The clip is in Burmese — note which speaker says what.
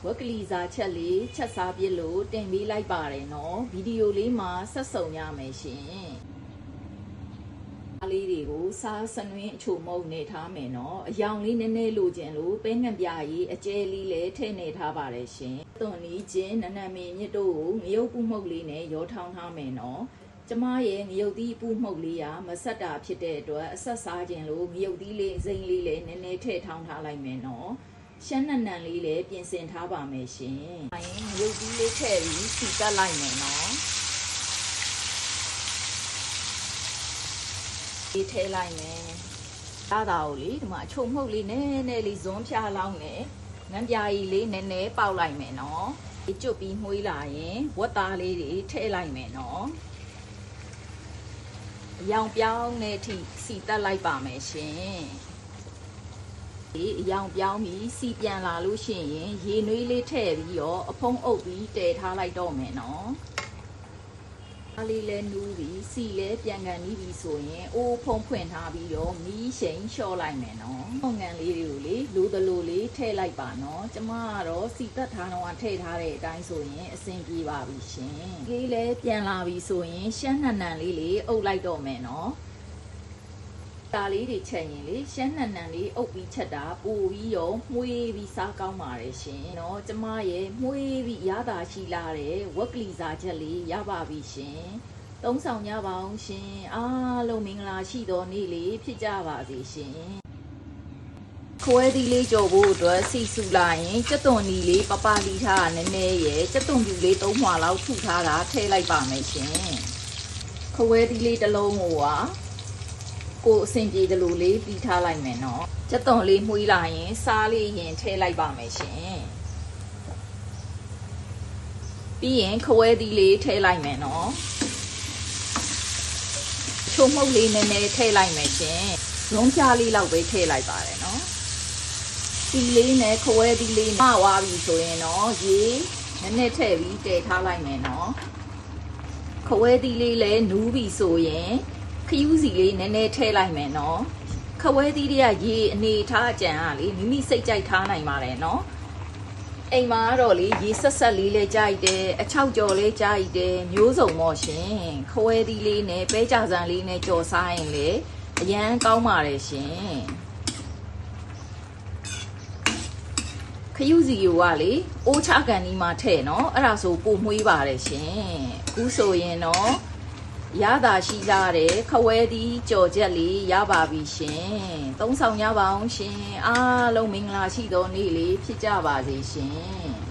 Speaker 1: ဝက်ကလီစာချက်လေးချက်စားပြစ်လို့တင်ပေးလိုက်ပါတယ်နော်ဗီဒီယိုလေးမှာဆက်စုံရမယ်ရှင်အားလေးတွေကိုစားစနွင်းအချိုမုံနေထားမယ်နော်အယောင်လေးနည်းနည်းလိုချင်လို့ပဲငံပြကြီးအကျဲလေးလည်းထည့်နေထားပါတယ်ရှင်သွန်လေးချင်းနနမင်းမြစ်တို့ကိုငရုတ်ပုမှုတ်လေးနဲ့ရောထောင်းထားမယ်နော်ကျမရဲ့ငရုတ်သီးပုမှုတ်လေးကမဆက်တာဖြစ်တဲ့အတွက်အဆက်စားခြင်းလို့ငရုတ်သီးလေးစိမ့်လေးလည်းနည်းနည်းထည့်ထောင်းထားလိုက်မယ်နော်ရှမ်းနံလေးလည်းပြင်ဆင်ထားပါမယ်ရှင်။အဲရုပ်ကြီးလေးထည့်ပြီးစီတက်လိုက်မယ်နော်။ဒီထည့်လိုက်မယ်။ဒါသာကိုလေဒီမှာအချုံမှုတ်လေးနည်းနည်းလေးဇွန်းဖြားလောင်းနဲ့ငန်းပြာကြီးလေးနည်းနည်းပေါက်လိုက်မယ်နော်။ဒီကျွတ်ပြီးမှုေးလာရင်ဝက်သားလေးတွေထည့်လိုက်မယ်နော်။အယောင်ပြောင်းတဲ့အထိစီတက်လိုက်ပါမယ်ရှင်။အယောင်ပြောင်းပြီးစီပြန်လာလို့ရှိရင်ရေနွေးလေးထည့်ပြီးတော့အဖုံးအုပ်ပြီးတည်ထားလိုက်တော့မယ်နော်အားလေးလဲနူးပြီးစီလဲပြန်ကန်ပြီးပြီဆိုရင်အိုးဖုံးဖွင့်ထားပြီးတော့မီးရှိန်လျှော့လိုက်မယ်နော်ပုံငံလေးတွေကိုလေလိုတလိုလေးထည့်လိုက်ပါနော်ကျမကတော့စီတက်ထားတော့ထည့်ထားတဲ့အတိုင်းဆိုရင်အဆင်ပြေပါပြီရှင်လေးလဲပြန်လာပြီဆိုရင်ရှမ်းနံလေးအုပ်လိုက်တော့မယ်နော်တာလေးတွေချက်ရင်လေရှမ်းနံလေးအုပ်ပြီးချက်တာပိုပြီးရောမှုေးပြီးစားကောင်းပါတယ်ရှင်เนาะကျမရဲ့မှုေးပြီးရတာရှိလာတဲ့ဝက်ကလီစာချက်လေးရပါပြီရှင်သုံးဆောင်ကြပါအောင်ရှင်အားလုံးမင်္ဂလာရှိတော်နေ့လေးဖြစ်ကြပါစေရှင်ခွဲသီးလေးကြော်ဖို့အတွက်စီစုလိုက်ရင်ကြက်သွန်နီလေးပပလီထားတာနည်းနည်းရယ်ကြက်သွန်ပြူလေး3မှလောက်ထုထားတာထည့်လိုက်ပါမယ်ရှင်ခွဲသီးလေးတစ်လုံးကိုအဆင်ပြေတယ်လို့လေးပြီးထားလိုက်မယ်နော်ကြက်သွန်လေးမှုေးလာရင်စားလေးရင်ထည့်လိုက်ပါမယ်ရှင်ပြီးရင်ခွဲသီးလေးထည့်လိုက်မယ်နော်ချုံမှုတ်လေးနည်းနည်းထည့်လိုက်မယ်ရှင်လုံးချလေးလောက်ပဲထည့်လိုက်ပါတယ်နော်စီလေးနဲ့ခွဲသီးလေးမဝါပြီဆိုရင်တော့ရေနည်းနည်းထည့်ပြီးတည်ထားလိုက်မယ်နော်ခွဲသီးလေးလည်းနူးပြီဆိုရင်ခယူးစီလေးနည်းနည်းထည့်လိုက်မယ်နော်ခဝဲသီးတွေကရေအနေထားကြံကလေမိမိစိတ်ကြိုက်ထားနိုင်ပါတယ်နော်အိမ်မှာတော့လေရေဆက်ဆက်လေးလည်းကြိုက်တယ်အချောက်ကြော်လေးကြိုက်တယ်မျိုးစုံတော့ရှင်ခဝဲသီးလေးနဲ့ပဲကြဆန်လေးနဲ့ကြော်စားရင်လေအရန်ကောင်းပါတယ်ရှင်ခယူးစီကိုကလေအိုးချကန်ဒီမှာထည့်နော်အဲ့ဒါဆိုပို့မွှေးပါတယ်ရှင်အခုဆိုရင်တော့ရတာရှိကြတဲ့ခဝဲသီးကြော်ချက်လေးရပါပြီရှင်သုံးဆောင်ကြပါအောင်ရှင်အားလုံးမင်္ဂလာရှိသောနေ့လေးဖြစ်ကြပါစေရှင်